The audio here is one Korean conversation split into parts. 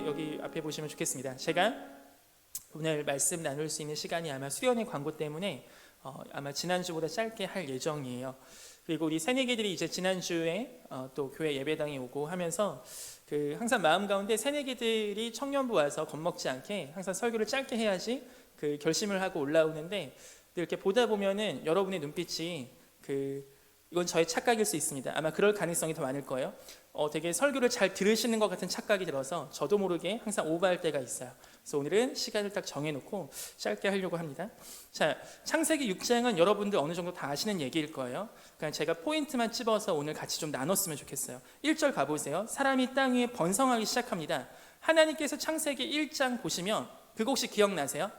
여기 앞에 보시면 좋겠습니다. 제가 오늘 말씀 나눌 수 있는 시간이 아마 수련회 광고 때문에 아마 지난주보다 짧게 할 예정이에요. 그리고 우리 새내기들이 이제 지난주에 또 교회 예배당에 오고 하면서 항상 마음 가운데 새내기들이 청년부 와서 겁먹지 않게 항상 설교를 짧게 해야지 결심을 하고 올라오는데, 이렇게 보다 보면은 여러분의 눈빛이 이건 저의 착각일 수 있습니다. 아마 그럴 가능성이 더 많을 거예요. 되게 설교를 잘 들으시는 것 같은 착각이 들어서 저도 모르게 항상 오버할 때가 있어요. 그래서 오늘은 시간을 딱 정해놓고 짧게 하려고 합니다. 자, 창세기 6장은 여러분들 어느 정도 다 아시는 얘기일 거예요. 그러니까 제가 포인트만 찝어서 오늘 같이 좀 나눴으면 좋겠어요. 1절 가보세요. 사람이 땅 위에 번성하기 시작합니다. 하나님께서 창세기 1장 보시면 그거 혹시 기억나세요?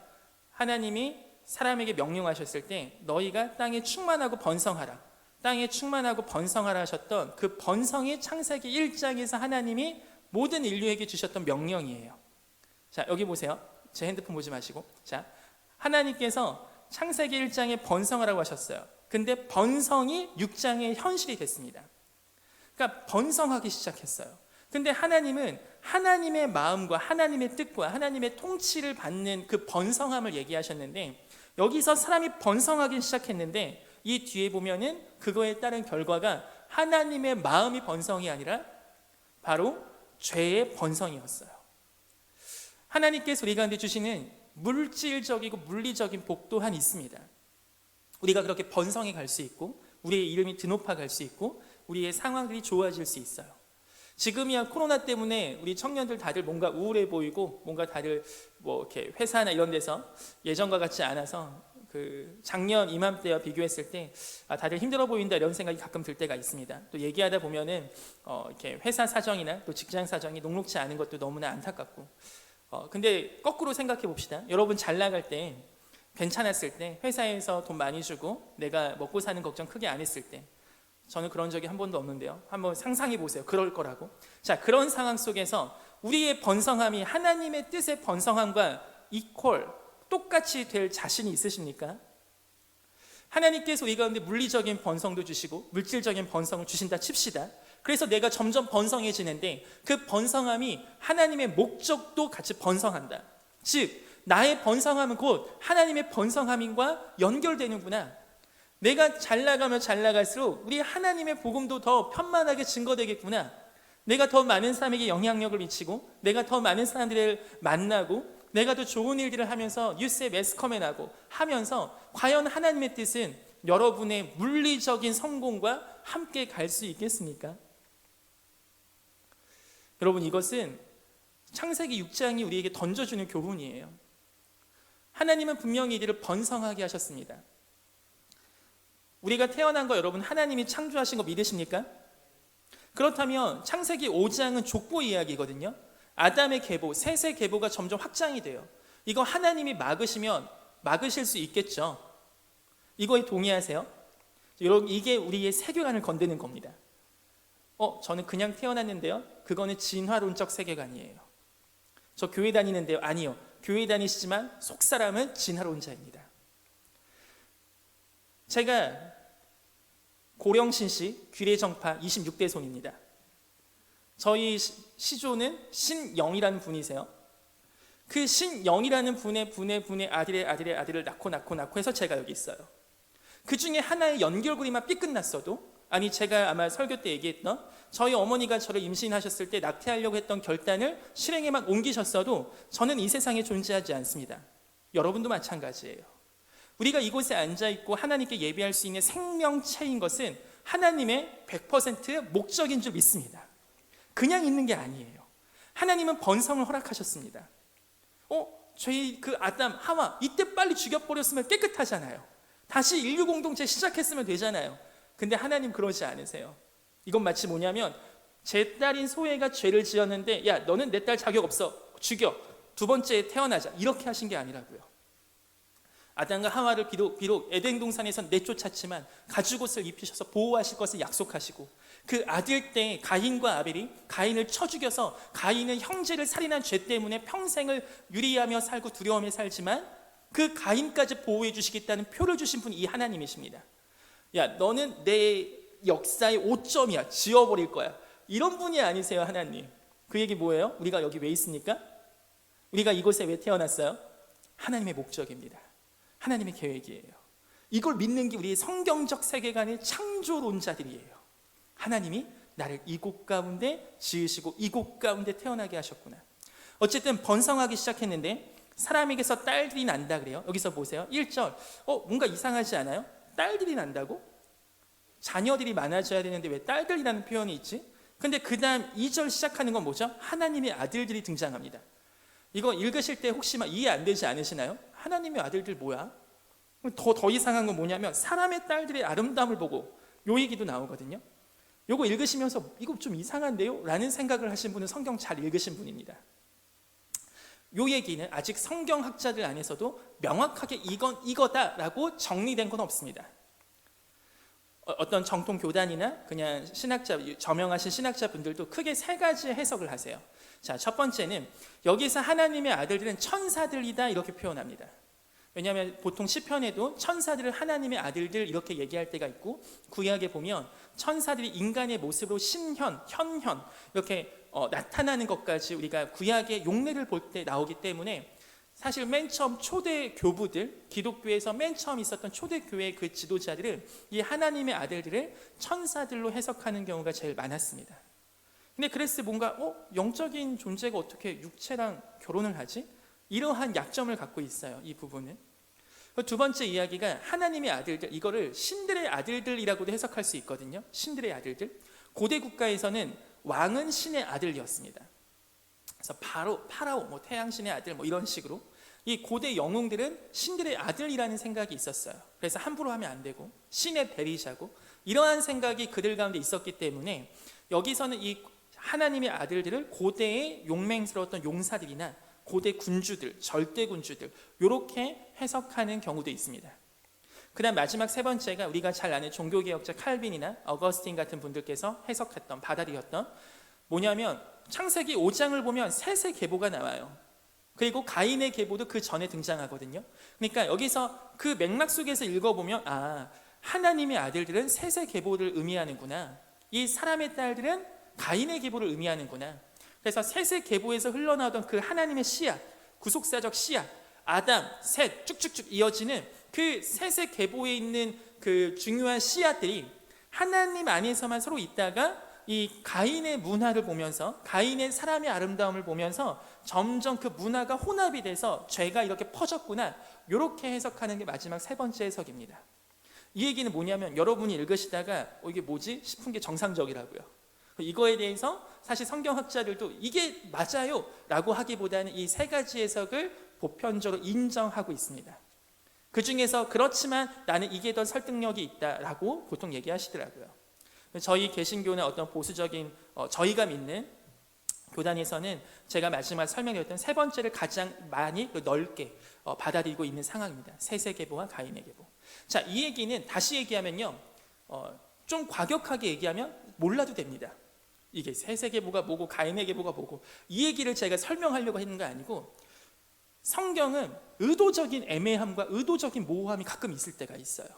하나님이 사람에게 명령하셨을 때 너희가 땅에 충만하고 번성하라, 땅에 충만하고 번성하라 하셨던 그 번성이 창세기 1장에서 하나님이 모든 인류에게 주셨던 명령이에요. 자, 여기 보세요. 제 핸드폰 보지 마시고. 자, 하나님께서 창세기 1장에 번성하라고 하셨어요. 근데 번성이 6장에 현실이 됐습니다. 그러니까 번성하기 시작했어요. 근데 하나님은 하나님의 마음과 하나님의 뜻과 하나님의 통치를 받는 그 번성함을 얘기하셨는데, 여기서 사람이 번성하기 시작했는데 이 뒤에 보면은 그거에 따른 결과가 하나님의 마음이 번성이 아니라 바로 죄의 번성이었어요. 하나님께서 우리 가운데 주시는 물질적이고 물리적인 복 또한 있습니다. 우리가 그렇게 번성해 갈 수 있고 우리의 이름이 드높아 갈 수 있고 우리의 상황들이 좋아질 수 있어요. 지금이야 코로나 때문에 우리 청년들 다들 뭔가 우울해 보이고 뭔가 다들 이렇게 회사나 이런 데서 예전과 같지 않아서 작년 이맘때와 비교했을 때 다들 힘들어 보인다 이런 생각이 가끔 들 때가 있습니다. 또 얘기하다 보면은 이렇게 회사 사정이나 또 직장 사정이 녹록지 않은 것도 너무나 안타깝고, 근데 거꾸로 생각해 봅시다. 여러분 잘 나갈 때, 괜찮았을 때, 회사에서 돈 많이 주고 내가 먹고 사는 걱정 크게 안 했을 때, 저는 그런 적이 한 번도 없는데요. 한번 상상해 보세요. 그럴 거라고. 자, 그런 상황 속에서 우리의 번성함이 하나님의 뜻의 번성함과 똑같이 될 자신이 있으십니까? 하나님께서 우리 가운데 물리적인 번성도 주시고 물질적인 번성을 주신다 칩시다. 그래서 내가 점점 번성해지는데 그 번성함이 하나님의 목적도 같이 번성한다. 즉 나의 번성함은 곧 하나님의 번성함과 연결되는구나. 내가 잘 나가면 잘 나갈수록 우리 하나님의 복음도 더 편만하게 증거되겠구나. 내가 더 많은 사람에게 영향력을 미치고 내가 더 많은 사람들을 만나고 내가 더 좋은 일들을 하면서 뉴스에 매스컴에 나고 하면서 과연 하나님의 뜻은 여러분의 물리적인 성공과 함께 갈 수 있겠습니까? 여러분, 이것은 창세기 6장이 우리에게 던져주는 교훈이에요. 하나님은 분명히 이들을 번성하게 하셨습니다. 우리가 태어난 거 여러분 하나님이 창조하신 거 믿으십니까? 그렇다면 창세기 5장은 족보 이야기거든요. 아담의 계보, 셋의 계보가 점점 확장이 돼요. 이거 하나님이 막으시면 막으실 수 있겠죠. 이거에 동의하세요? 여러분, 이게 우리의 세계관을 건드는 겁니다. 저는 그냥 태어났는데요. 그거는 진화론적 세계관이에요. 저 교회 다니는데요. 아니요. 교회 다니시지만 속사람은 진화론자입니다. 제가 고령신씨 귀례정파 26대 손입니다. 저희 시조는 신영이라는 분이세요. 그 신영이라는 분의 아들을 낳고 해서 제가 여기 있어요. 그 중에 하나의 연결고리만 삐끗났어도, 아니 제가 아마 설교 때 얘기했던 저희 어머니가 저를 임신하셨을 때 낙태하려고 했던 결단을 실행에만 옮기셨어도 저는 이 세상에 존재하지 않습니다. 여러분도 마찬가지예요. 우리가 이곳에 앉아있고 하나님께 예배할 수 있는 생명체인 것은 하나님의 100% 목적인 줄 믿습니다. 그냥 있는 게 아니에요. 하나님은 번성을 허락하셨습니다. 저희 아담, 하와 이때 빨리 죽여버렸으면 깨끗하잖아요. 다시 인류 공동체 시작했으면 되잖아요. 근데 하나님 그러지 않으세요. 이건 마치 뭐냐면 제 딸인 소혜가 죄를 지었는데 야 너는 내 딸 자격 없어, 죽여, 두 번째 태어나자, 이렇게 하신 게 아니라고요. 아담과 하와를 비록 에덴 동산에서 내쫓았지만 가죽옷을 입히셔서 보호하실 것을 약속하시고, 그 아들 때 가인과 아벨이 가인을 쳐 죽여서 가인은 형제를 살인한 죄 때문에 평생을 유리하며 살고 두려움에 살지만 그 가인까지 보호해 주시겠다는 표를 주신 분이 이 하나님이십니다. 야 너는 내 역사의 오점이야, 지워버릴 거야, 이런 분이 아니세요. 하나님 그 얘기 뭐예요? 우리가 여기 왜 있습니까? 우리가 이곳에 왜 태어났어요? 하나님의 목적입니다. 하나님의 계획이에요. 이걸 믿는 게 우리의 성경적 세계관의 창조론자들이에요. 하나님이 나를 이곳 가운데 지으시고 이곳 가운데 태어나게 하셨구나. 어쨌든 번성하기 시작했는데 사람에게서 딸들이 난다 그래요. 여기서 보세요. 1절 뭔가 이상하지 않아요? 딸들이 난다고? 자녀들이 많아져야 되는데 왜 딸들이라는 표현이 있지? 근데 그 다음 2절 시작하는 건 뭐죠? 하나님의 아들들이 등장합니다. 이거 읽으실 때 혹시 막 이해 안 되지 않으시나요? 하나님의 아들들 뭐야? 더 이상한 건 뭐냐면 사람의 딸들의 아름다움을 보고 요 얘기도 나오거든요. 요거 읽으시면서 이거 좀 이상한데요? 라는 생각을 하신 분은 성경 잘 읽으신 분입니다. 요 얘기는 아직 성경학자들 안에서도 명확하게 이건 이거다라고 정리된 건 없습니다. 어떤 정통 교단이나 그냥 신학자, 저명하신 신학자분들도 크게 세 가지 해석을 하세요. 자, 첫 번째는 여기서 하나님의 아들들은 천사들이다 이렇게 표현합니다. 왜냐하면 보통 시편에도 천사들을 하나님의 아들들 이렇게 얘기할 때가 있고 구약에 보면 천사들이 인간의 모습으로 신현, 현현 이렇게 나타나는 것까지 우리가 구약의 용례를 볼 때 나오기 때문에 사실 맨 처음 초대 교부들, 기독교에서 맨 처음 있었던 초대교회의 그 지도자들은 이 하나님의 아들들을 천사들로 해석하는 경우가 제일 많았습니다. 근데 그랬을 때 뭔가 영적인 존재가 어떻게 육체랑 결혼을 하지? 이러한 약점을 갖고 있어요. 이 부분은. 두 번째 이야기가 하나님의 아들들, 이거를 신들의 아들들이라고도 해석할 수 있거든요. 신들의 아들들. 고대 국가에서는 왕은 신의 아들이었습니다. 그래서 파라오, 태양신의 아들 이런 식으로 이 고대 영웅들은 신들의 아들이라는 생각이 있었어요. 그래서 함부로 하면 안 되고 신의 대리자고 이러한 생각이 그들 가운데 있었기 때문에 여기서는 이 하나님의 아들들을 고대의 용맹스러웠던 용사들이나 고대 군주들, 절대 군주들 이렇게 해석하는 경우도 있습니다. 그 다음 마지막 세 번째가 우리가 잘 아는 종교개혁자 칼빈이나 어거스틴 같은 분들께서 해석했던, 받아들였던 뭐냐면 창세기 5장을 보면 셋의 계보가 나와요. 그리고 가인의 계보도 그 전에 등장하거든요. 그러니까 여기서 그 맥락 속에서 읽어보면 하나님의 아들들은 셋의 계보를 의미하는구나. 이 사람의 딸들은 가인의 계보를 의미하는구나. 그래서 셋의 계보에서 흘러나오던 그 하나님의 씨앗, 구속사적 씨앗, 아담, 셋 쭉쭉쭉 이어지는 그 셋의 계보에 있는 그 중요한 씨앗들이 하나님 안에서만 서로 있다가 이 가인의 문화를 보면서 가인의 사람의 아름다움을 보면서 점점 그 문화가 혼합이 돼서 죄가 이렇게 퍼졌구나 이렇게 해석하는 게 마지막 세 번째 해석입니다. 이 얘기는 뭐냐면 여러분이 읽으시다가 이게 뭐지 싶은 게 정상적이라고요. 이거에 대해서 사실 성경학자들도 이게 맞아요 라고 하기보다는 이 세 가지 해석을 보편적으로 인정하고 있습니다. 그 중에서 그렇지만 나는 이게 더 설득력이 있다라고 보통 얘기하시더라고요. 저희 개신교는 어떤 보수적인 저희가 믿는 교단에서는 제가 마지막 설명드렸던 세 번째를 가장 많이 넓게 받아들이고 있는 상황입니다. 셋의 계보와 가인의 계보. 자, 이 얘기는 다시 얘기하면요, 좀 과격하게 얘기하면 몰라도 됩니다. 이게 셋의 계보가 뭐고 가인의 계보가 뭐고 이 얘기를 제가 설명하려고 했는 거 아니고 성경은 의도적인 애매함과 의도적인 모호함이 가끔 있을 때가 있어요.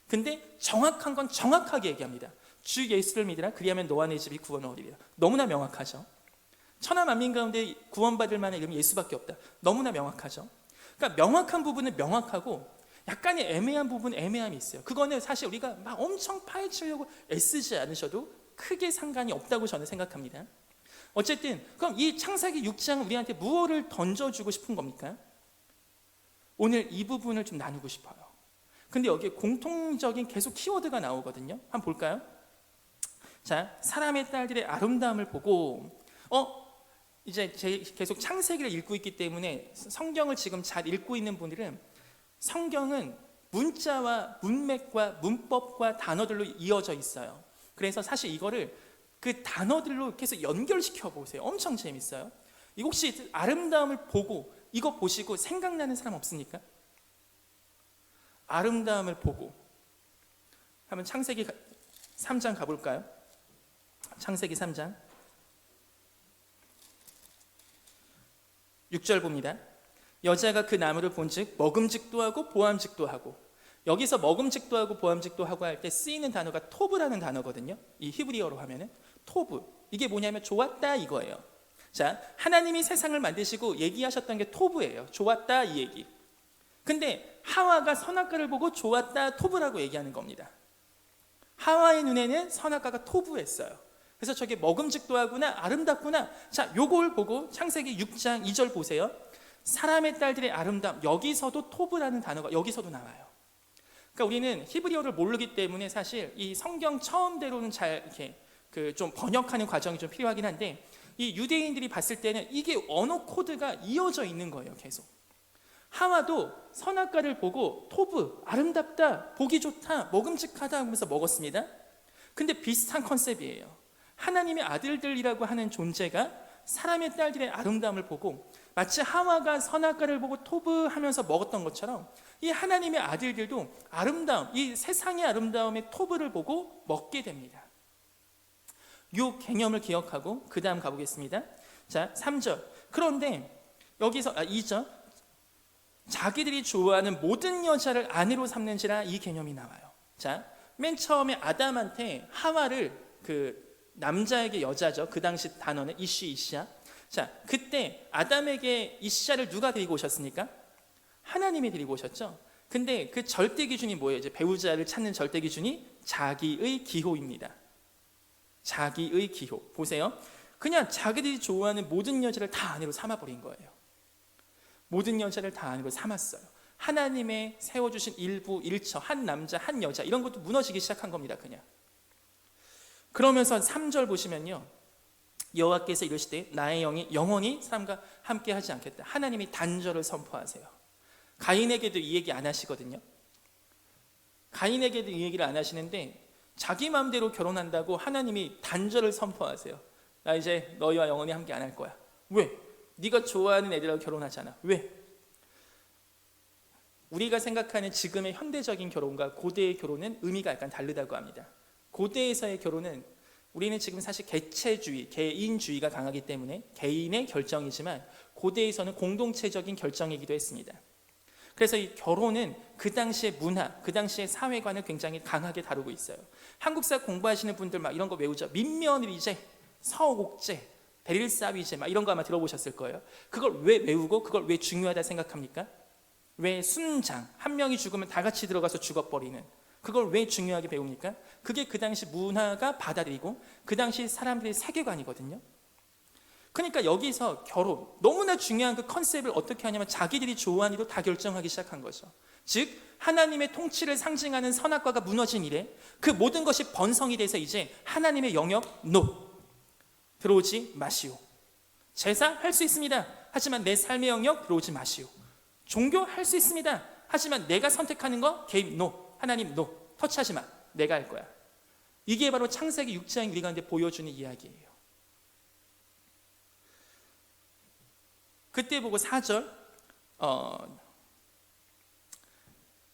근데 정확한 건 정확하게 얘기합니다. 주 예수를 믿으라 그리하면 너와 내 집이 구원을 얻으리라. 너무나 명확하죠. 천하 만민 가운데 구원받을 만한 이름이 예수밖에 없다. 너무나 명확하죠. 그러니까 명확한 부분은 명확하고 약간의 애매한 부분은 애매함이 있어요. 그거는 사실 우리가 막 엄청 파헤치려고 애쓰지 않으셔도 크게 상관이 없다고 저는 생각합니다. 어쨌든 그럼 이 창세기 6장은 우리한테 무엇을 던져주고 싶은 겁니까? 오늘 이 부분을 좀 나누고 싶어요. 근데 여기에 공통적인 계속 키워드가 나오거든요. 한번 볼까요? 자, 사람의 딸들의 아름다움을 보고 이제 계속 창세기를 읽고 있기 때문에 성경을 지금 잘 읽고 있는 분들은 성경은 문자와 문맥과 문법과 단어들로 이어져 있어요. 그래서 사실 이거를 그 단어들로 계속 연결시켜 보세요. 엄청 재밌어요. 혹시 아름다움을 보고 이거 보시고 생각나는 사람 없습니까? 아름다움을 보고 한번 창세기 3장 가볼까요? 창세기 3장 6절 봅니다. 여자가 그 나무를 본즉 먹음직도 하고 보암직도 하고, 여기서 먹음직도 하고 보암직도 하고 할 때 쓰이는 단어가 토브라는 단어거든요. 이 히브리어로 하면은 토브, 이게 뭐냐면 좋았다 이거예요. 자, 하나님이 세상을 만드시고 얘기하셨던 게 토부예요. 좋았다 이 얘기. 근데 하와가 선악과를 보고 좋았다 토부라고 얘기하는 겁니다. 하와의 눈에는 선악과가 토부했어요. 그래서 저게 먹음직도 하구나, 아름답구나. 자, 요걸 보고 창세기 6장 2절 보세요. 사람의 딸들의 아름다움, 여기서도 토부라는 단어가 여기서도 나와요. 그러니까 우리는 히브리어를 모르기 때문에 사실 이 성경 처음대로는 잘 이렇게 좀 번역하는 과정이 좀 필요하긴 한데, 이 유대인들이 봤을 때는 이게 언어 코드가 이어져 있는 거예요. 계속 하와도 선악과를 보고 토브, 아름답다, 보기 좋다, 먹음직하다 하면서 먹었습니다. 근데 비슷한 컨셉이에요. 하나님의 아들들이라고 하는 존재가 사람의 딸들의 아름다움을 보고 마치 하와가 선악과를 보고 토브 하면서 먹었던 것처럼 이 하나님의 아들들도 아름다움, 이 세상의 아름다움의 토브를 보고 먹게 됩니다. 이 개념을 기억하고 그 다음 가보겠습니다. 자, 3절. 그런데 여기서 2절. 자기들이 좋아하는 모든 여자를 아내로 삼는지라, 이 개념이 나와요. 자, 맨 처음에 아담한테 하와를 남자에게 여자죠. 그 당시 단어는 이시아. 자, 그때 아담에게 이시아를 누가 데리고 오셨습니까? 하나님이 데리고 오셨죠. 근데 그 절대 기준이 뭐예요? 이제 배우자를 찾는 절대 기준이 자기의 기호입니다. 자기의 기호. 보세요. 그냥 자기들이 좋아하는 모든 여자를 다 아내로 삼아버린 거예요. 모든 여자를 다 아내로 삼았어요. 하나님의 세워주신 일부 일처, 한 남자 한 여자, 이런 것도 무너지기 시작한 겁니다. 그냥. 그러면서 3절 보시면요, 여호와께서 이르시되 나의 영이 영원히 사람과 함께 하지 않겠다. 하나님이 단절을 선포하세요. 가인에게도 이 얘기 안 하시거든요. 가인에게도 이 얘기를 안 하시는데 자기 마음대로 결혼한다고 하나님이 단절을 선포하세요. 나 이제 너희와 영원히 함께 안 할 거야. 왜? 네가 좋아하는 애들하고 결혼하잖아. 왜? 우리가 생각하는 지금의 현대적인 결혼과 고대의 결혼은 의미가 약간 다르다고 합니다. 고대에서의 결혼은, 우리는 지금 사실 개체주의, 개인주의가 강하기 때문에 개인의 결정이지만 고대에서는 공동체적인 결정이기도 했습니다. 그래서 이 결혼은 그 당시의 문화, 그 당시의 사회관을 굉장히 강하게 다루고 있어요. 한국사 공부하시는 분들 막 이런 거 외우죠. 민며느리제, 서옥제, 베릴사위제 막 이런 거 아마 들어보셨을 거예요. 그걸 왜 외우고 그걸 왜 중요하다 생각합니까? 왜 순장, 한 명이 죽으면 다 같이 들어가서 죽어버리는, 그걸 왜 중요하게 배웁니까? 그게 그 당시 문화가 받아들이고 그 당시 사람들의 세계관이거든요. 그러니까 여기서 결혼, 너무나 중요한 그 컨셉을 어떻게 하냐면 자기들이 좋아하는 일로 다 결정하기 시작한 거죠. 즉 하나님의 통치를 상징하는 선악과가 무너진 이래 그 모든 것이 번성이 돼서 이제 하나님의 영역 NO, 들어오지 마시오. 제사 할 수 있습니다. 하지만 내 삶의 영역 들어오지 마시오. 종교 할 수 있습니다. 하지만 내가 선택하는 거 개입 NO. 하나님 NO. 터치하지 마. 내가 할 거야. 이게 바로 창세기 6장 우리가 보여주는 이야기예요. 그때 보고 4절,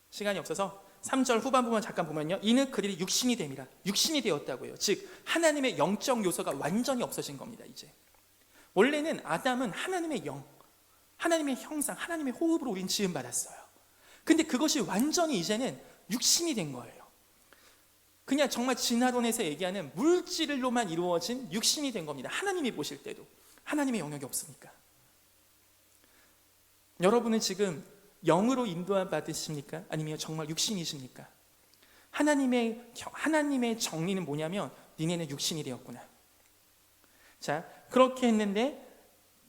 시간이 없어서 3절 후반부만 잠깐 보면요, 이는 그들이 육신이 됨이라. 육신이 되었다고요. 즉 하나님의 영적 요소가 완전히 없어진 겁니다. 이제 원래는 아담은 하나님의 영, 하나님의 형상, 하나님의 호흡으로 우린 지음받았어요. 근데 그것이 완전히 이제는 육신이 된 거예요. 그냥 정말 진화론에서 얘기하는 물질로만 이루어진 육신이 된 겁니다. 하나님이 보실 때도 하나님의 영역이 없으니까. 여러분은 지금 영으로 인도함 받으십니까? 아니면 정말 육신이십니까? 하나님의 정리는 뭐냐면 니네는 육신이 되었구나. 자, 그렇게 했는데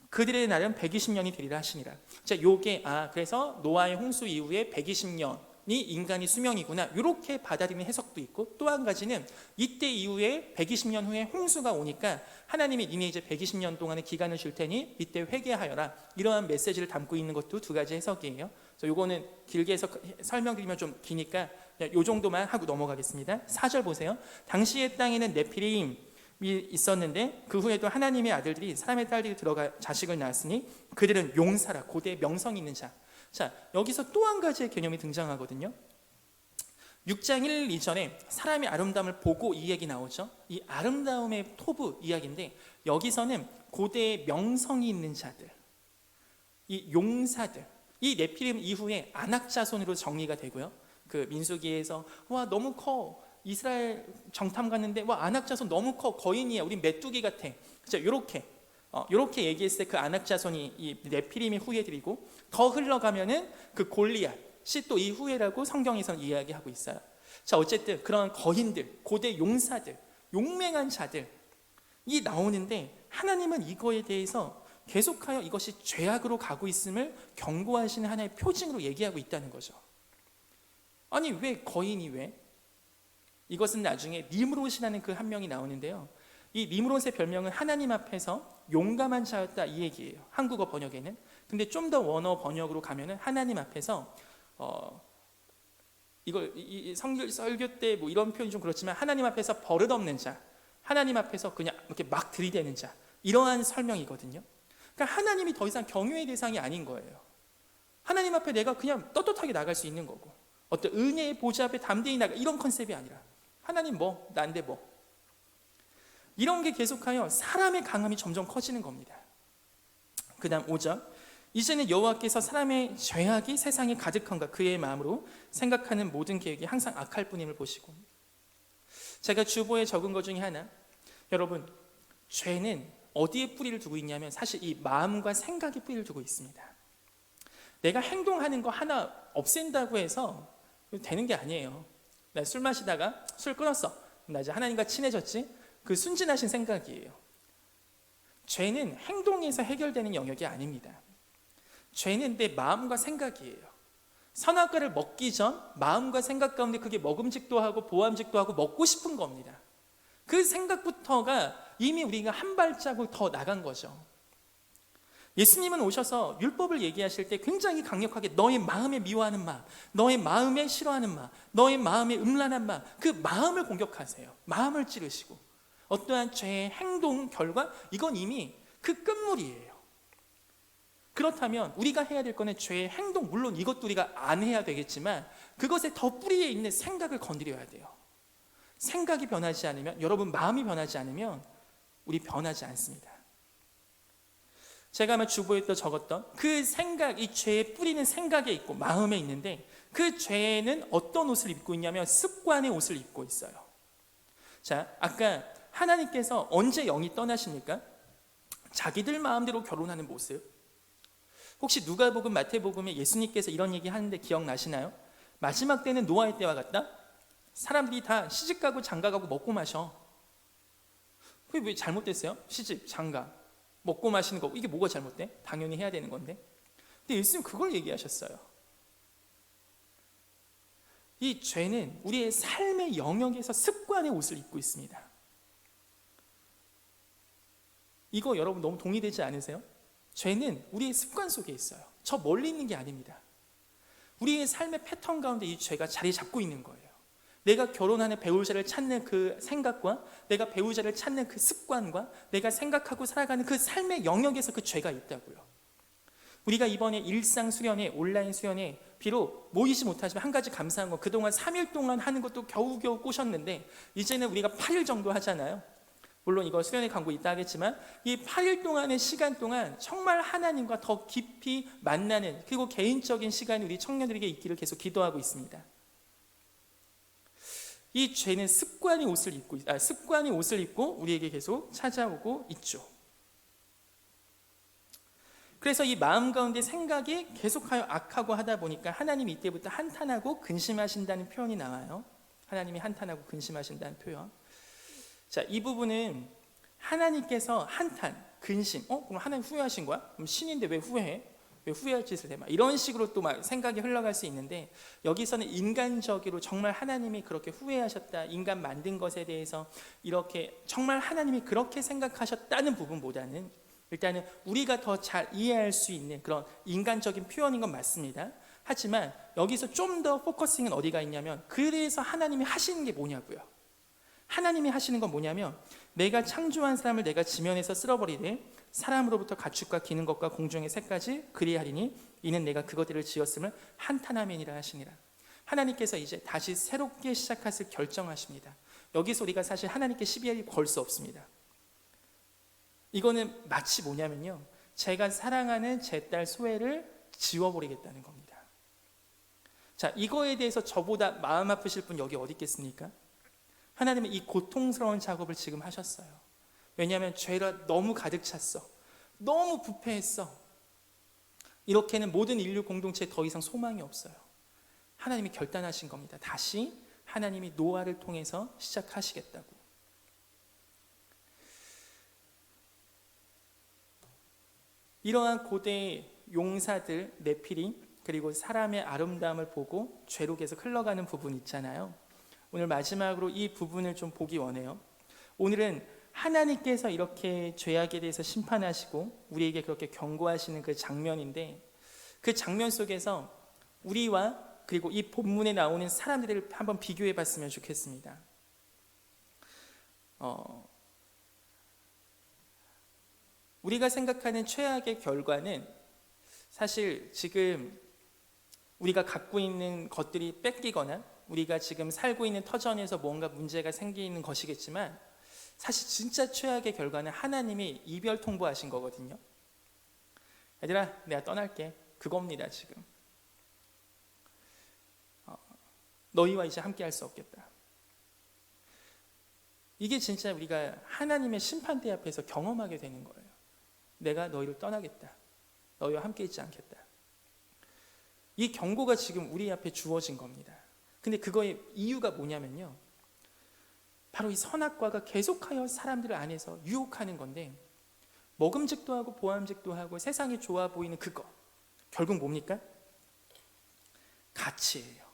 그들의 날은 120년이 되리라 하시니라. 자, 요게 그래서 노아의 홍수 이후에 120년이 인간의 수명이구나, 이렇게 받아들이는 해석도 있고, 또 한 가지는 이때 이후에 120년 후에 홍수가 오니까 하나님이 니네 이제 120년 동안의 기간을 줄 테니 이때 회개하여라, 이러한 메시지를 담고 있는 것도 두 가지 해석이에요. 그래서 요거는 길게 설명드리면 좀 기니까 요 정도만 하고 넘어가겠습니다. 4절 보세요. 당시의 땅에는 네피림이 있었는데 그 후에도 하나님의 아들들이 사람의 딸들이 들어가 자식을 낳았으니 그들은 용사라, 고대의 명성 있는 자. 자, 여기서 또 한 가지의 개념이 등장하거든요. 6장 1, 2절에 사람의 아름다움을 보고 이 얘기 나오죠. 이 아름다움의 토부 이야기인데 여기서는 고대의 명성이 있는 자들, 이 용사들, 이 네피림 이후에 아낙자손으로 정리가 되고요. 그 민수기에서 와 너무 커, 이스라엘 정탐 갔는데 와 아낙자손 너무 커, 거인이야, 우리 메뚜기 같아. 그렇죠? 이렇게 이렇게 얘기했을 때 그 아낙 자손이 이 네피림의 후예들이고, 더 흘러가면은 그 골리앗이 또 이 후예라고 성경에서는 이야기하고 있어요. 자, 어쨌든 그런 거인들, 고대 용사들, 용맹한 자들이 나오는데, 하나님은 이거에 대해서 계속하여 이것이 죄악으로 가고 있음을 경고하시는 하나의 표징으로 얘기하고 있다는 거죠. 아니, 왜 거인이 왜? 이것은 나중에 니므롯이라는 그 한 명이 나오는데요, 이 니므롯의 별명은 하나님 앞에서 용감한 자였다, 이 얘기예요, 한국어 번역에는. 근데 좀 더 원어 번역으로 가면은 하나님 앞에서 이걸 이 설교 때 뭐 이런 표현이 좀 그렇지만, 하나님 앞에서 버릇없는 자, 하나님 앞에서 그냥 이렇게 막 들이대는 자, 이러한 설명이거든요. 그러니까 하나님이 더 이상 경외의 대상이 아닌 거예요. 하나님 앞에 내가 그냥 떳떳하게 나갈 수 있는 거고, 어떤 은혜의 보좌 앞에 담대히 나가, 이런 컨셉이 아니라 하나님 뭐 난데 뭐, 이런 게 계속하여 사람의 강함이 점점 커지는 겁니다. 그 다음 5절, 이제는 여호와께서 사람의 죄악이 세상에 가득한가 그의 마음으로 생각하는 모든 계획이 항상 악할 뿐임을 보시고. 제가 주보에 적은 것 중에 하나, 여러분, 죄는 어디에 뿌리를 두고 있냐면 사실 이 마음과 생각에 뿌리를 두고 있습니다. 내가 행동하는 거 하나 없앤다고 해서 되는 게 아니에요. 나 술 마시다가 술 끊었어, 나 이제 하나님과 친해졌지, 그 순진하신 생각이에요. 죄는 행동에서 해결되는 영역이 아닙니다. 죄는 내 마음과 생각이에요. 선악과를 먹기 전 마음과 생각 가운데 그게 먹음직도 하고 보암직도 하고 먹고 싶은 겁니다. 그 생각부터가 이미 우리가 한 발자국 더 나간 거죠. 예수님은 오셔서 율법을 얘기하실 때 굉장히 강력하게 너의 마음에 미워하는 마음, 너의 마음에 싫어하는 마음, 너의 마음에 음란한 마음, 그 마음을 공격하세요. 마음을 찌르시고 어떠한 죄의 행동 결과, 이건 이미 그 끝물이에요. 그렇다면 우리가 해야 될 거는 죄의 행동, 물론 이것도 우리가 안 해야 되겠지만 그것의 더 뿌리에 있는 생각을 건드려야 돼요. 생각이 변하지 않으면, 여러분 마음이 변하지 않으면 우리 변하지 않습니다. 제가 아마 주보에 또 적었던 그 생각, 이 죄의 뿌리는 생각에 있고 마음에 있는데, 그 죄는 어떤 옷을 입고 있냐면 습관의 옷을 입고 있어요. 자, 아까 하나님께서 언제 영이 떠나십니까? 자기들 마음대로 결혼하는 모습. 혹시 누가복음, 마태복음에 예수님께서 이런 얘기 하는데 기억나시나요? 마지막 때는 노아의 때와 같다. 사람들이 다 시집가고 장가가고 먹고 마셔. 그게 왜 잘못됐어요? 시집, 장가, 먹고 마시는 거, 이게 뭐가 잘못돼? 당연히 해야 되는 건데. 근데 예수님 그걸 얘기하셨어요. 이 죄는 우리의 삶의 영역에서 습관의 옷을 입고 있습니다. 이거 여러분 너무 동의되지 않으세요? 죄는 우리의 습관 속에 있어요. 저 멀리 있는 게 아닙니다. 우리의 삶의 패턴 가운데 이 죄가 자리 잡고 있는 거예요. 내가 결혼하는 배우자를 찾는 그 생각과, 내가 배우자를 찾는 그 습관과, 내가 생각하고 살아가는 그 삶의 영역에서 그 죄가 있다고요. 우리가 이번에 일상 수련회, 온라인 수련회 비록 모이지 못하지만 한 가지 감사한 건, 그동안 3일 동안 하는 것도 겨우겨우 꼬셨는데 이제는 우리가 8일 정도 하잖아요. 물론 이거 수련회 광고 있다 하겠지만 이 8일 동안의 시간 동안 정말 하나님과 더 깊이 만나는, 그리고 개인적인 시간이 우리 청년들에게 있기를 계속 기도하고 있습니다. 이 죄는 습관의 옷을 입고 우리에게 계속 찾아오고 있죠. 그래서 이 마음 가운데 생각이 계속하여 악하고 하다 보니까 하나님이 이때부터 한탄하고 근심하신다는 표현이 나와요. 하나님이 한탄하고 근심하신다는 표현. 자, 이 부분은 하나님께서 한탄, 근심, 그럼 하나님 후회하신 거야? 그럼 신인데 왜 후회해? 왜 후회할 짓을 해? 막 이런 식으로 또 막 생각이 흘러갈 수 있는데, 여기서는 인간적으로 정말 하나님이 그렇게 후회하셨다, 인간 만든 것에 대해서 이렇게 정말 하나님이 그렇게 생각하셨다는 부분보다는 일단은 우리가 더 잘 이해할 수 있는 그런 인간적인 표현인 건 맞습니다. 하지만 여기서 좀 더 포커싱은 어디가 있냐면, 그래서 하나님이 하시는 게 뭐냐고요. 하나님이 하시는 건 뭐냐면, 내가 창조한 사람을 내가 지면에서 쓸어버리되 사람으로부터 가축과 기는 것과 공중의 새까지 그리하리니 이는 내가 그것들을 지었음을 한탄하매니라 하시니라. 하나님께서 이제 다시 새롭게 시작하실 결정하십니다. 여기서 우리가 사실 하나님께 시비를 걸 수 없습니다. 이거는 마치 뭐냐면요, 제가 사랑하는 제 딸 소혜를 지워버리겠다는 겁니다. 자, 이거에 대해서 저보다 마음 아프실 분 여기 어디 있겠습니까? 하나님은 이 고통스러운 작업을 지금 하셨어요. 왜냐하면 죄가 너무 가득 찼어. 너무 부패했어. 이렇게는 모든 인류 공동체에 더 이상 소망이 없어요. 하나님이 결단하신 겁니다. 다시 하나님이 노아를 통해서 시작하시겠다고. 이러한 고대 용사들 네피림, 그리고 사람의 아름다움을 보고 죄로 계속 흘러가는 부분 있잖아요. 오늘 마지막으로 이 부분을 좀 보기 원해요. 오늘은 하나님께서 이렇게 죄악에 대해서 심판하시고 우리에게 그렇게 경고하시는 그 장면인데, 그 장면 속에서 우리와 그리고 이 본문에 나오는 사람들을 한번 비교해 봤으면 좋겠습니다. 우리가 생각하는 최악의 결과는 사실 지금 우리가 갖고 있는 것들이 뺏기거나 우리가 지금 살고 있는 터전에서 뭔가 문제가 생기는 것이겠지만, 사실 진짜 최악의 결과는 하나님이 이별 통보하신 거거든요. 얘들아, 내가 떠날게. 그겁니다. 지금 너희와 이제 함께 할 수 없겠다. 이게 진짜 우리가 하나님의 심판대 앞에서 경험하게 되는 거예요. 내가 너희를 떠나겠다. 너희와 함께 있지 않겠다. 이 경고가 지금 우리 앞에 주어진 겁니다. 근데 그거의 이유가 뭐냐면요, 바로 이 선악과가 계속하여 사람들 안에서 유혹하는 건데, 먹음직도 하고 보암직도 하고 세상이 좋아 보이는 그거, 결국 뭡니까? 가치예요.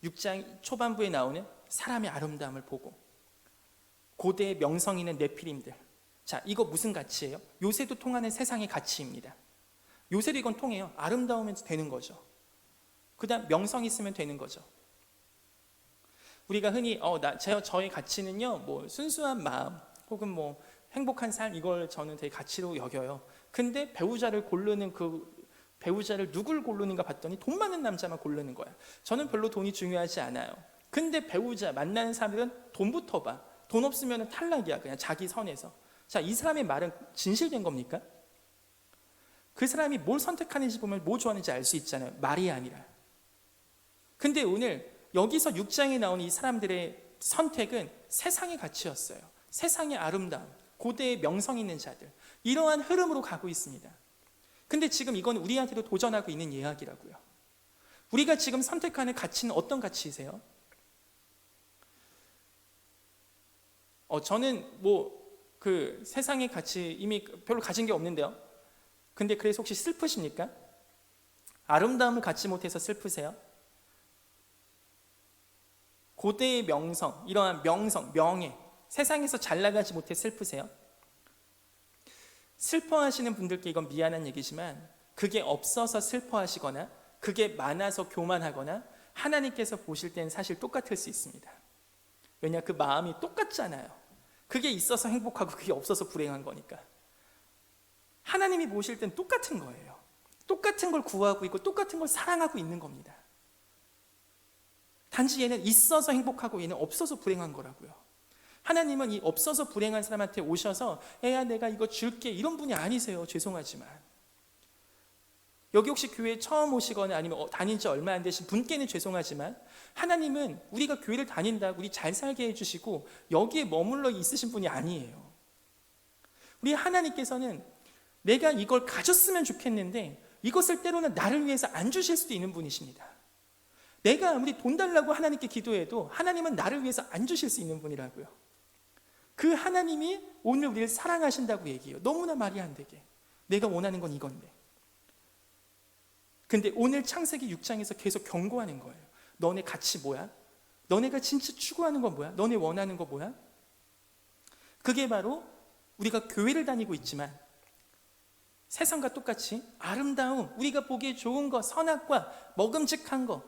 6장 초반부에 나오는 사람의 아름다움을 보고, 고대의 명성 있는 네피림들, 자, 이거 무슨 가치예요? 요새도 통하는 세상의 가치입니다. 요새도 이건 통해요. 아름다우면 되는 거죠. 그 다음 명성 있으면 되는 거죠. 우리가 흔히 저의 가치는요, 뭐 순수한 마음 혹은 뭐 행복한 삶, 이걸 저는 되게 가치로 여겨요. 근데 배우자를 고르는 배우자를 누굴 고르는가 봤더니 돈 많은 남자만 고르는 거야. 저는 별로 돈이 중요하지 않아요. 근데 배우자 만나는 사람들은 돈부터 봐. 돈 없으면 탈락이야. 그냥 자기 선에서. 자, 이 사람의 말은 진실된 겁니까? 그 사람이 뭘 선택하는지 보면 뭐 좋아하는지 알 수 있잖아요. 말이 아니라. 근데 오늘 여기서 6장에 나오는 이 사람들의 선택은 세상의 가치였어요. 세상의 아름다움, 고대의 명성 있는 자들, 이러한 흐름으로 가고 있습니다. 근데 지금 이건 우리한테도 도전하고 있는 이야기라고요. 우리가 지금 선택하는 가치는 어떤 가치이세요? 저는 그 세상의 가치 이미 별로 가진 게 없는데요. 근데 그래서 혹시 슬프십니까? 아름다움을 갖지 못해서 슬프세요? 고대의 명성, 이러한 명성, 명예, 세상에서 잘 나가지 못해 슬프세요? 슬퍼하시는 분들께 이건 미안한 얘기지만, 그게 없어서 슬퍼하시거나 그게 많아서 교만하거나 하나님께서 보실 때는 사실 똑같을 수 있습니다. 왜냐, 그 마음이 똑같잖아요. 그게 있어서 행복하고 그게 없어서 불행한 거니까. 하나님이 보실 땐 똑같은 거예요. 똑같은 걸 구하고 있고 똑같은 걸 사랑하고 있는 겁니다. 단지 얘는 있어서 행복하고 얘는 없어서 불행한 거라고요. 하나님은 이 없어서 불행한 사람한테 오셔서 애야 내가 이거 줄게, 이런 분이 아니세요. 죄송하지만. 여기 혹시 교회에 처음 오시거나 아니면 다닌 지 얼마 안 되신 분께는 죄송하지만, 하나님은 우리가 교회를 다닌다고 우리 잘 살게 해주시고 여기에 머물러 있으신 분이 아니에요. 우리 하나님께서는 내가 이걸 가졌으면 좋겠는데 이것을 때로는 나를 위해서 안 주실 수도 있는 분이십니다. 내가 아무리 돈 달라고 하나님께 기도해도 하나님은 나를 위해서 안 주실 수 있는 분이라고요. 그 하나님이 오늘 우리를 사랑하신다고 얘기해요. 너무나 말이 안 되게. 내가 원하는 건 이건데. 근데 오늘 창세기 6장에서 계속 경고하는 거예요. 너네 가치 뭐야? 너네가 진짜 추구하는 건 뭐야? 너네 원하는 거 뭐야? 그게 바로 우리가 교회를 다니고 있지만 세상과 똑같이 아름다움, 우리가 보기에 좋은 거, 선악과 먹음직한 거,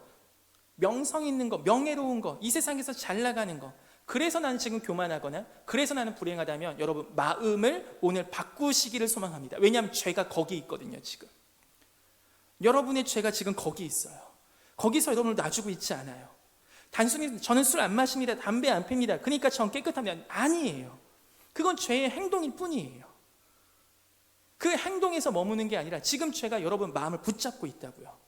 명성 있는 거, 명예로운 거, 이 세상에서 잘 나가는 거, 그래서 나는 지금 교만하거나 그래서 나는 불행하다면 여러분 마음을 오늘 바꾸시기를 소망합니다. 왜냐하면 죄가 거기 있거든요. 지금 여러분의 죄가 지금 거기 있어요. 거기서 여러분을 놔주고 있지 않아요. 단순히 저는 술 안 마십니다, 담배 안 핍니다, 그러니까 전 깨끗합니다, 아니에요. 그건 죄의 행동일 뿐이에요. 그 행동에서 머무는 게 아니라 지금 죄가 여러분 마음을 붙잡고 있다고요.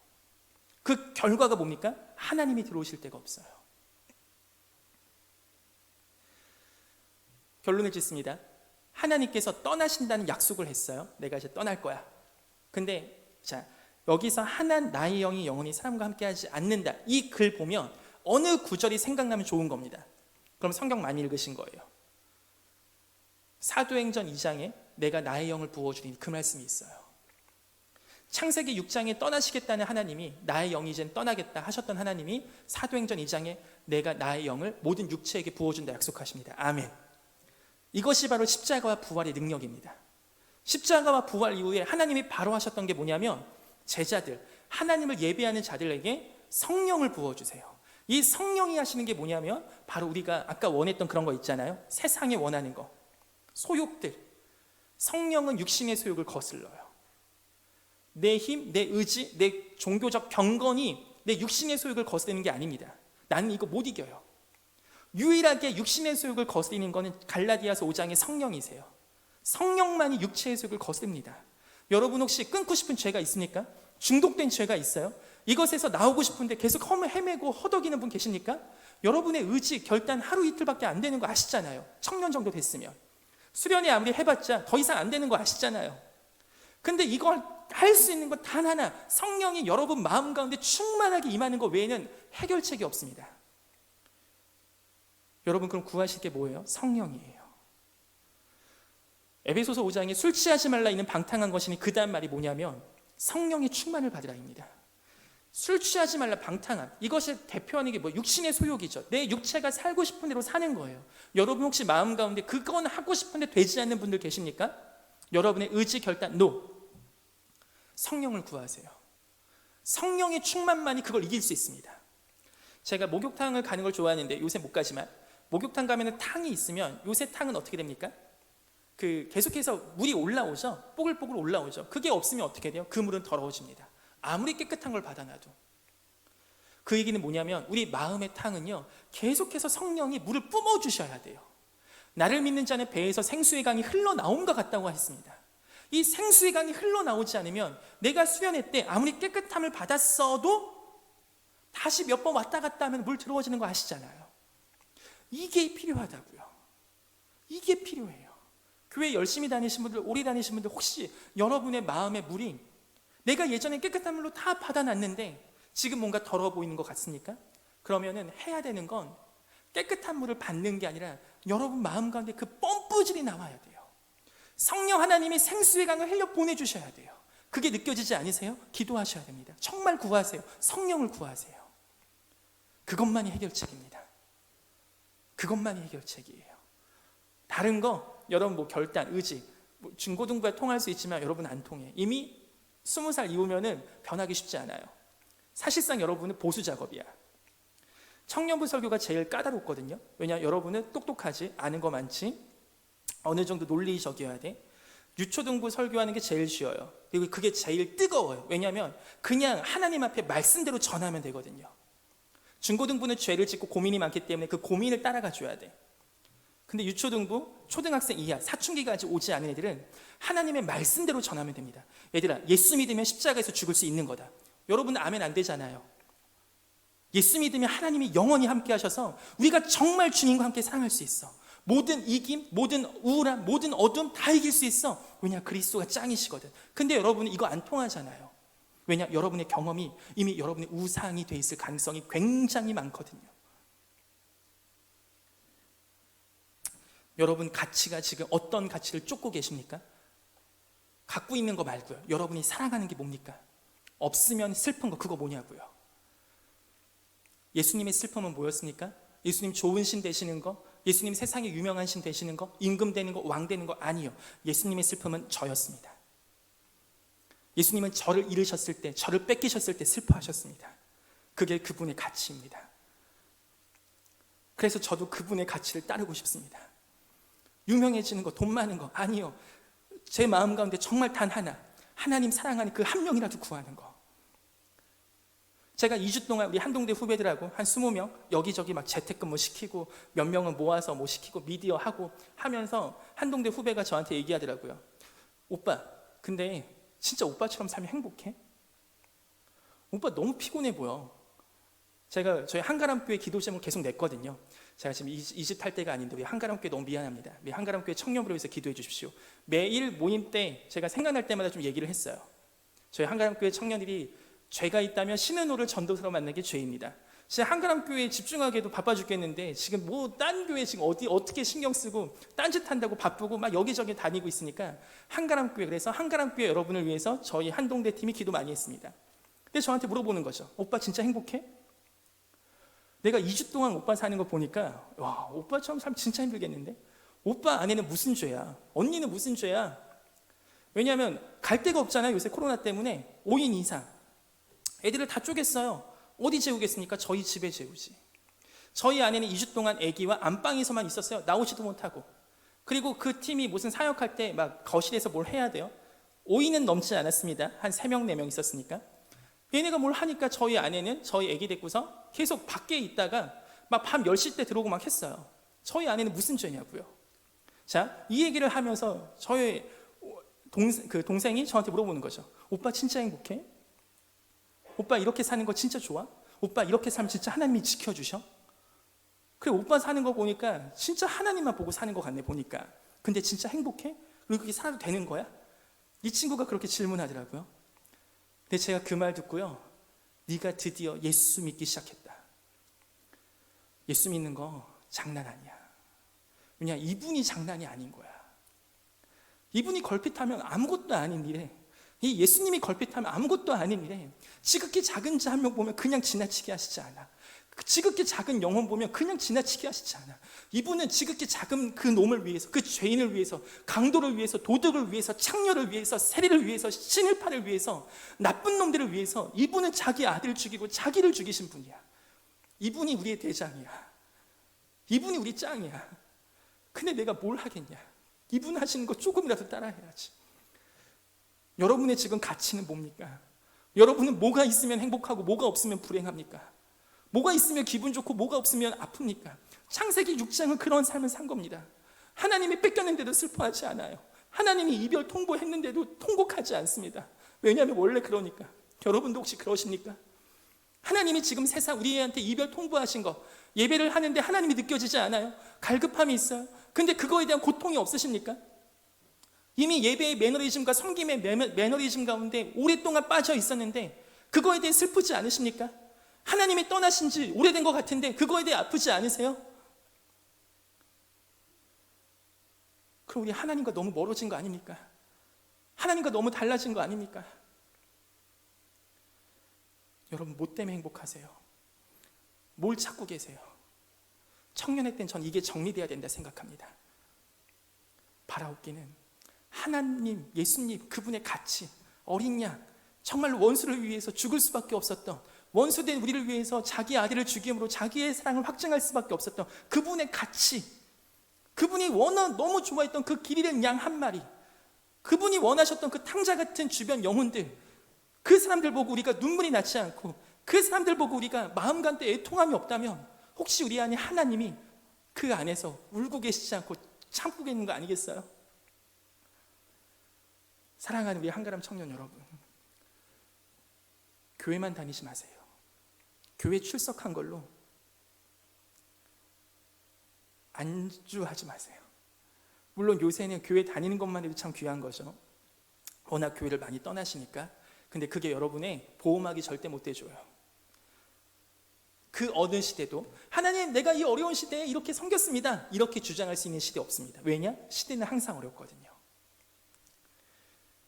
그 결과가 뭡니까? 하나님이 들어오실 데가 없어요. 결론을 짓습니다. 하나님께서 떠나신다는 약속을 했어요. 내가 이제 떠날 거야. 근데 자, 여기서 나의 영이 영원히 사람과 함께 하지 않는다. 이 글 보면 어느 구절이 생각나면 좋은 겁니다. 그럼 성경 많이 읽으신 거예요. 사도행전 2장에 내가 나의 영을 부어주리니 그 말씀이 있어요. 창세기 6장에 떠나시겠다는 하나님이 나의 영이 이젠 떠나겠다 하셨던 하나님이 사도행전 2장에 내가 나의 영을 모든 육체에게 부어준다 약속하십니다. 아멘. 이것이 바로 십자가와 부활의 능력입니다. 십자가와 부활 이후에 하나님이 바로 하셨던 게 뭐냐면 제자들, 하나님을 예배하는 자들에게 성령을 부어주세요. 이 성령이 하시는 게 뭐냐면 바로 우리가 아까 원했던 그런 거 있잖아요. 세상에 원하는 거, 소욕들. 성령은 육신의 소욕을 거슬러요. 내 힘, 내 의지, 내 종교적 경건이 내 육신의 소욕을 거스르는 게 아닙니다. 나는 이거 못 이겨요. 유일하게 육신의 소욕을 거스리는 것은 갈라디아서 5장의 성령이세요. 성령만이 육체의 소욕을 거스릅니다. 여러분 혹시 끊고 싶은 죄가 있습니까? 중독된 죄가 있어요? 이것에서 나오고 싶은데 계속 헤매고 허덕이는 분 계십니까? 여러분의 의지, 결단 하루 이틀밖에 안 되는 거 아시잖아요. 청년 정도 됐으면. 수련회 아무리 해봤자 더 이상 안 되는 거 아시잖아요. 근데 이걸 할 수 있는 건 단 하나, 성령이 여러분 마음 가운데 충만하게 임하는 것 외에는 해결책이 없습니다. 여러분 그럼 구하실 게 뭐예요? 성령이에요. 에베소서 5장에 술 취하지 말라 있는 방탕한 것이니 그 다음 말이 뭐냐면 성령의 충만을 받으라입니다. 술 취하지 말라 방탕한, 이것을 대표하는 게 뭐 육신의 소욕이죠. 내 육체가 살고 싶은 대로 사는 거예요. 여러분 혹시 마음 가운데 그건 하고 싶은데 되지 않는 분들 계십니까? 여러분의 의지 결단 NO. 성령을 구하세요. 성령의 충만만이 그걸 이길 수 있습니다. 제가 목욕탕을 가는 걸 좋아하는데 요새 못 가지만 목욕탕 가면은 탕이 있으면 요새 탕은 어떻게 됩니까? 계속해서 물이 올라오죠. 뽀글뽀글 올라오죠. 그게 없으면 어떻게 돼요? 그 물은 더러워집니다. 아무리 깨끗한 걸 받아놔도. 그 얘기는 뭐냐면 우리 마음의 탕은요, 계속해서 성령이 물을 뿜어주셔야 돼요. 나를 믿는 자는 배에서 생수의 강이 흘러나온 것 같다고 했습니다. 이 생수의 강이 흘러나오지 않으면 내가 수련회 때 아무리 깨끗함을 받았어도 다시 몇 번 왔다 갔다 하면 물 들어워지는 거 아시잖아요. 이게 필요하다고요. 이게 필요해요. 교회 열심히 다니신 분들, 오래 다니신 분들 혹시 여러분의 마음의 물이 내가 예전에 깨끗한 물로 다 받아놨는데 지금 뭔가 더러워 보이는 것 같습니까? 그러면은 해야 되는 건 깨끗한 물을 받는 게 아니라 여러분 마음 가운데 그 펌프질이 나와야 돼요. 성령 하나님이 생수의 강을 흘려 보내주셔야 돼요. 그게 느껴지지 않으세요? 기도하셔야 됩니다. 정말 구하세요. 성령을 구하세요. 그것만이 해결책입니다. 그것만이 해결책이에요. 다른 거 여러분 뭐 결단, 의지, 중고등부에 통할 수 있지만 여러분 안 통해. 이미 20살 이후면은 변하기 쉽지 않아요. 사실상 여러분은 보수 작업이야. 청년부 설교가 제일 까다롭거든요. 왜냐, 여러분은 똑똑하지, 아는 거 많지, 어느 정도 논리적이어야 돼. 유초등부 설교하는 게 제일 쉬워요. 그리고 그게 제일 뜨거워요. 왜냐하면 그냥 하나님 앞에 말씀대로 전하면 되거든요. 중고등부는 죄를 짓고 고민이 많기 때문에 그 고민을 따라가 줘야 돼. 근데 유초등부, 초등학생 이하, 사춘기가 아직 오지 않은 애들은 하나님의 말씀대로 전하면 됩니다. 얘들아, 예수 믿으면 십자가에서 죽을 수 있는 거다. 여러분은 아멘 안 되잖아요. 예수 믿으면 하나님이 영원히 함께 하셔서 우리가 정말 주님과 함께 사랑할 수 있어. 모든 이김, 모든 우울함, 모든 어둠 다 이길 수 있어. 왜냐, 그리스도가 짱이시거든. 근데 여러분은 이거 안 통하잖아요. 왜냐, 여러분의 경험이 이미 여러분의 우상이 돼 있을 가능성이 굉장히 많거든요. 여러분 가치가 지금 어떤 가치를 쫓고 계십니까? 갖고 있는 거 말고요. 여러분이 사랑하는 게 뭡니까? 없으면 슬픈 거, 그거 뭐냐고요. 예수님의 슬픔은 뭐였습니까? 예수님 좋은 신 되시는 거, 예수님 세상에 유명한 신 되시는 거, 임금 되는 거, 왕 되는 거 아니요. 예수님의 슬픔은 저였습니다. 예수님은 저를 잃으셨을 때, 저를 뺏기셨을 때 슬퍼하셨습니다. 그게 그분의 가치입니다. 그래서 저도 그분의 가치를 따르고 싶습니다. 유명해지는 거, 돈 많은 거 아니요. 제 마음 가운데 정말 단 하나, 하나님 사랑하는 그 한 명이라도 구하는 거. 제가 2주 동안 우리 한동대 후배들하고 한 20명 여기저기 막 재택근무 시키고 몇 명은 모아서 뭐 시키고 미디어 하고 하면서 한동대 후배가 저한테 얘기하더라고요. 오빠, 근데 진짜 오빠처럼 살면 행복해? 오빠 너무 피곤해 보여. 제가 저희 한가람교회 기도 제목을 계속 냈거든요. 제가 지금 이 집 탈 때가 아닌데 우리 한가람교회 너무 미안합니다. 우리 한가람교회 청년부를 위해서 기도해 주십시오. 매일 모임 때 제가 생각날 때마다 좀 얘기를 했어요. 저희 한가람교회 청년들이 죄가 있다면 신은호를 전도사로 만나는 게 죄입니다. 진짜 한가람교회에 집중하기에도 바빠 죽겠는데 지금 뭐 딴 교회 지금 어떻게 신경 쓰고 딴짓 한다고 바쁘고 막 여기저기 다니고 있으니까 한가람교회, 그래서 한가람교회 여러분을 위해서 저희 한동대 팀이 기도 많이 했습니다. 근데 저한테 물어보는 거죠. 오빠 진짜 행복해? 내가 2주 동안 오빠 사는 거 보니까 와, 오빠처럼 살면 진짜 힘들겠는데? 오빠 아내는 무슨 죄야? 언니는 무슨 죄야? 왜냐하면 갈 데가 없잖아요. 요새 코로나 때문에 5인 이상 애들을 다 쪼갰어요. 어디 재우겠습니까? 저희 집에 재우지. 저희 아내는 2주 동안 아기와 안방에서만 있었어요. 나오지도 못하고. 그리고 그 팀이 무슨 사역할 때 막 거실에서 뭘 해야 돼요. 5인은 넘지 않았습니다. 한 3명, 4명 있었으니까. 얘네가 뭘 하니까 저희 아내는 저희 아기 데리고서 계속 밖에 있다가 막 밤 10시 때 들어오고 막 했어요. 저희 아내는 무슨 죄냐고요. 자, 이 얘기를 하면서 저희 동생이 저한테 물어보는 거죠. 오빠 진짜 행복해? 오빠 이렇게 사는 거 진짜 좋아? 오빠 이렇게 살면 진짜 하나님이 지켜주셔? 그래, 오빠 사는 거 보니까 진짜 하나님만 보고 사는 것 같네 보니까. 근데 진짜 행복해? 그리고 그렇게 살아도 되는 거야? 이 친구가 그렇게 질문하더라고요. 근데 제가 그 말 듣고요, 네가 드디어 예수 믿기 시작했다. 예수 믿는 거 장난 아니야. 왜냐, 이분이 장난이 아닌 거야. 이분이 걸핏하면 아무것도 아닌 일에, 이 예수님이 걸핏하면 아무것도 아닌 일에 지극히 작은 자 한 명 보면 그냥 지나치게 하시지 않아. 지극히 작은 영혼 보면 그냥 지나치게 하시지 않아. 이분은 지극히 작은 그 놈을 위해서, 그 죄인을 위해서, 강도를 위해서, 도덕을 위해서, 창녀를 위해서, 세리를 위해서, 친일파를 위해서, 나쁜 놈들을 위해서 이분은 자기 아들을 죽이고 자기를 죽이신 분이야. 이분이 우리의 대장이야. 이분이 우리 짱이야. 근데 내가 뭘 하겠냐. 이분 하시는 거 조금이라도 따라해야지. 여러분의 지금 가치는 뭡니까? 여러분은 뭐가 있으면 행복하고 뭐가 없으면 불행합니까? 뭐가 있으면 기분 좋고 뭐가 없으면 아픕니까? 창세기 6장은 그런 삶을 산 겁니다. 하나님이 뺏겼는데도 슬퍼하지 않아요. 하나님이 이별 통보했는데도 통곡하지 않습니다. 왜냐하면 원래 그러니까. 여러분도 혹시 그러십니까? 하나님이 지금 세상 우리한테 이별 통보하신 거, 예배를 하는데 하나님이 느껴지지 않아요? 갈급함이 있어요. 근데 그거에 대한 고통이 없으십니까? 이미 예배의 매너리즘과 섬김의 매너리즘 가운데 오랫동안 빠져 있었는데 그거에 대해 슬프지 않으십니까? 하나님이 떠나신 지 오래된 것 같은데 그거에 대해 아프지 않으세요? 그럼 우리 하나님과 너무 멀어진 거 아닙니까? 하나님과 너무 달라진 거 아닙니까? 여러분, 뭐 때문에 행복하세요? 뭘 찾고 계세요? 청년의 땐 전 이게 정리돼야 된다 생각합니다. 바라옵기는 하나님, 예수님, 그분의 가치, 어린 양, 정말 원수를 위해서 죽을 수밖에 없었던, 원수된 우리를 위해서 자기 아들을 죽임으로 자기의 사랑을 확증할 수밖에 없었던 그분의 가치, 그분이 너무 좋아했던 그 길 잃은 양 한 마리, 그분이 원하셨던 그 탕자 같은 주변 영혼들, 그 사람들 보고 우리가 눈물이 나지 않고 그 사람들 보고 우리가 마음 간데 애통함이 없다면 혹시 우리 안에 하나님이 그 안에서 울고 계시지 않고 참고 계시는 거 아니겠어요? 사랑하는 우리 한가람 청년 여러분, 교회만 다니지 마세요. 교회 출석한 걸로 안주하지 마세요. 물론 요새는 교회 다니는 것만 해도 참 귀한 거죠. 워낙 교회를 많이 떠나시니까. 근데 그게 여러분의 보호막이 절대 못 돼줘요. 그 어느 시대도 하나님, 내가 이 어려운 시대에 이렇게 섬겼습니다, 이렇게 주장할 수 있는 시대 없습니다. 왜냐? 시대는 항상 어렵거든요.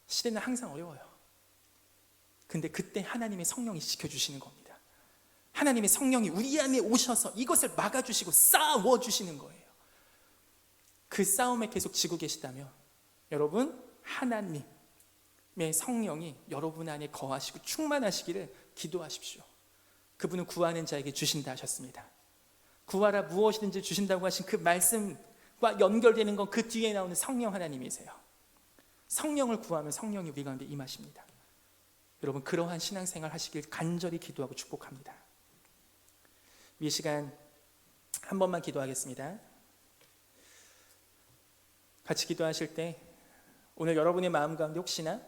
시대는 항상 어려워요. 근데 그때 하나님의 성령이 지켜주시는 겁니다. 하나님의 성령이 우리 안에 오셔서 이것을 막아주시고 싸워주시는 거예요. 그 싸움에 계속 지고 계시다면 여러분, 하나님의 성령이 여러분 안에 거하시고 충만하시기를 기도하십시오. 그분은 구하는 자에게 주신다 하셨습니다. 구하라 무엇이든지 주신다고 하신 그 말씀과 연결되는 건 그 뒤에 나오는 성령 하나님이세요. 성령을 구하면 성령이 우리 가운데 임하십니다. 여러분, 그러한 신앙생활 하시길 간절히 기도하고 축복합니다. 이 시간 한 번만 기도하겠습니다. 같이 기도하실 때 오늘 여러분의 마음 가운데 혹시나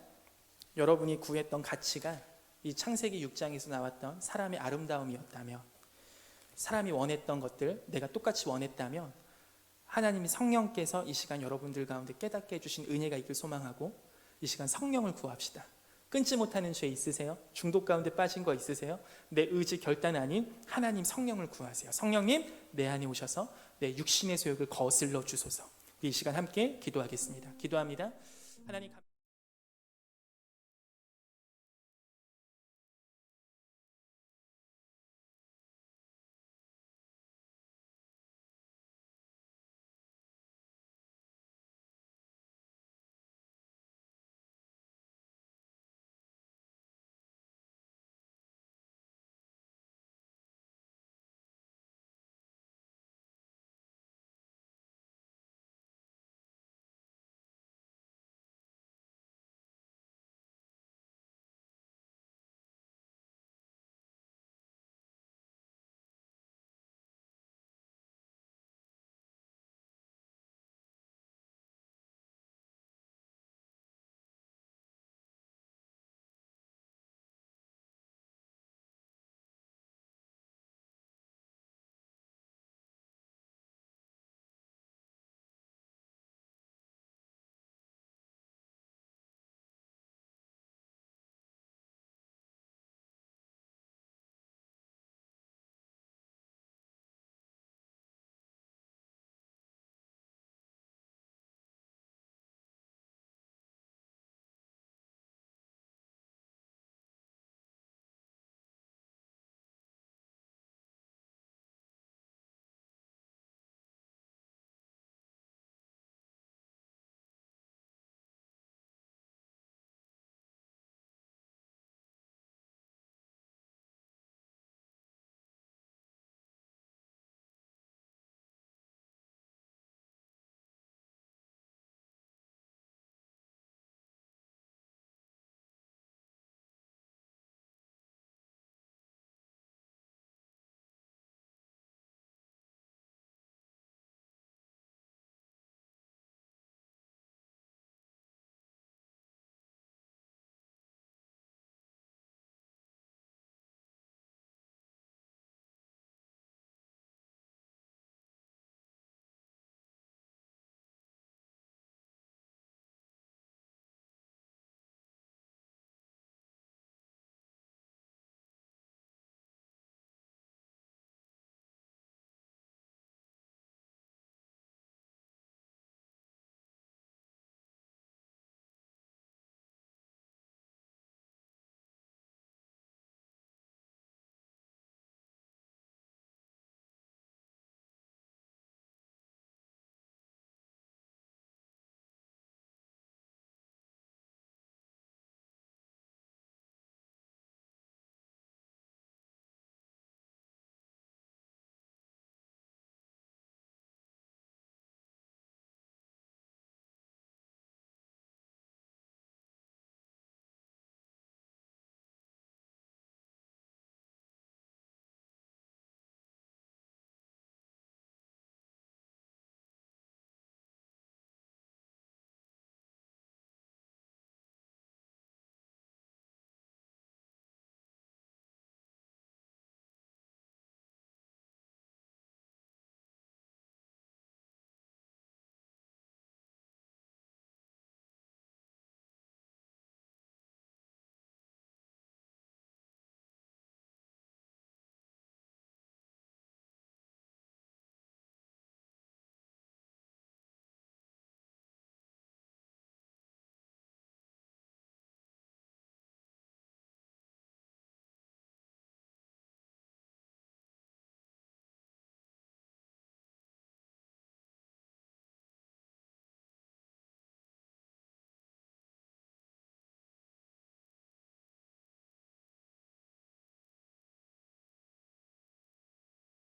여러분이 구했던 가치가 이 창세기 6장에서 나왔던 사람의 아름다움이었다며, 사람이 원했던 것들 내가 똑같이 원했다면 하나님이 성령께서 이 시간 여러분들 가운데 깨닫게 해주신 은혜가 있길 소망하고 이 시간 성령을 구합시다. 끊지 못하는 죄 있으세요? 중독 가운데 빠진 거 있으세요? 내 의지 결단 아닌 하나님 성령을 구하세요. 성령님 내 안에 오셔서 내 육신의 소욕을 거슬러 주소서. 이 시간 함께 기도하겠습니다. 기도합니다. 하나님